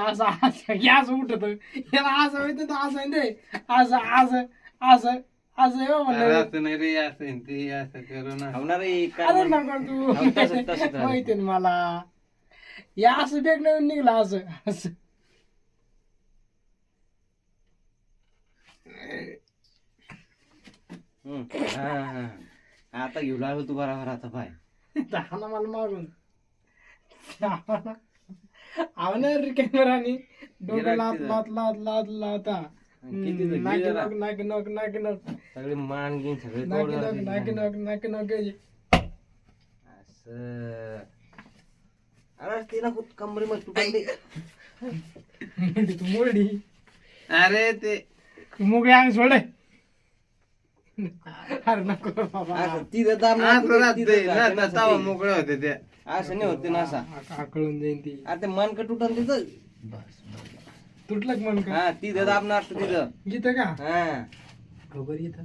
असं असं हे असं उठत याला असं माहिती तर असं आहे रे असं असं असं असं आहे हो म्हणलं असं नाही रे असं ते असं करू ना होणार अरे नको तू माहिती ना मला या असं बेग नवीन निघला असं असं आता घेऊ लागलो तू बरोबर आता पाय ना मला मागून आवणार रे कॅमेरानी डोकं लात लात लात लात लावता नाकी नक नाकी नक नाकी नक सगळे मान घेऊन सगळे नाकी नक नाकी नक नाकी नक असं अरे ते ना खूप कमरे मग तू पडली तू मोरडी अरे ते मुगे अंग सोडे अरे नको बाबा ती दाब तवा मोकळे होते ते असं नाही होते ना असा आकळून जाईन ती अरे ते मन का तुटन तिथं तुटलं का मन का हा ती दाबणार असतं तिथं गीत का हा खबर येत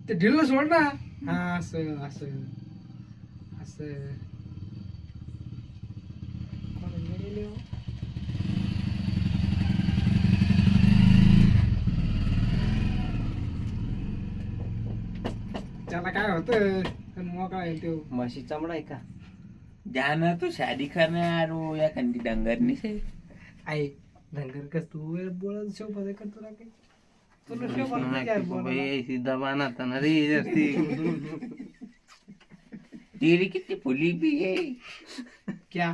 ते ढिल्ल सोड ना हा असं असं असं त्याला काय होत मोकळा आहे तो म्हशी चमडा आहे का जाना तो शादी करने यार वो या कंदी डंगर नहीं से आहे धनगर कस तू बोल शोभा कर तुला काय तुला शोभा नाही यार बोल भाई सीधा बाना था ना रे जैसी तेरी कितनी फुली भी है क्या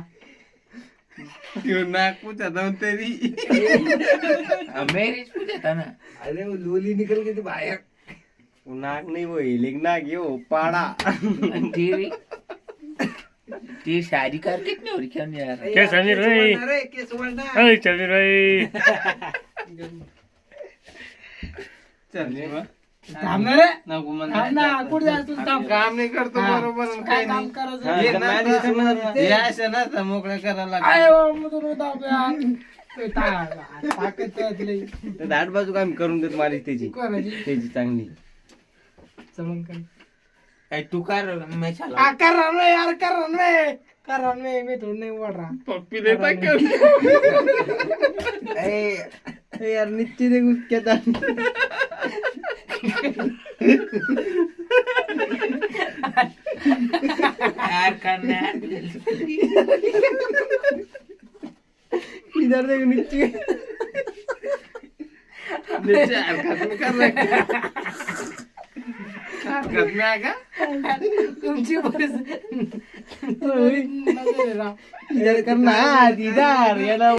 क्यों नाक पूछा था तेरी मेरी पूछा था ना अरे वो लोली निकल गई थी बाहर वो नाक नहीं वो हीलिंग नाक ये वो पाड़ा तेरी तेरी शादी कर कितनी हो रही क्या नहीं यार क्या समीर भाई अरे के सुवर्ण अरे समीर भाई चल जीवा थांबणार रे नको मन थांब ना कुठे जायचं तू थांब काम नाही करतो हा. बरोबर आणि काय काही काम नाही करायचं हे हा, ना माझी तर- समजणार नाही. हे असं ना तर मोकळं करायला आय लागतं. ओ मधून दाब यार ते ताकद त्यातली तर दाट बाजू काम करून देत माझी त्याची कोणाची त्याची चांगली चमन कर ऐ तू कर मैं चला कर रहा मैं यार कर रहा मैं थोड़ा नहीं उड़ रहा पप्पी देता क्यों ए यार निश्चित है उसके यार करना यार इधर देखो नीचे नीचे हरकत में कर रहे हरकत में आगा तुमची परिस्थिती इधर करना इधर याला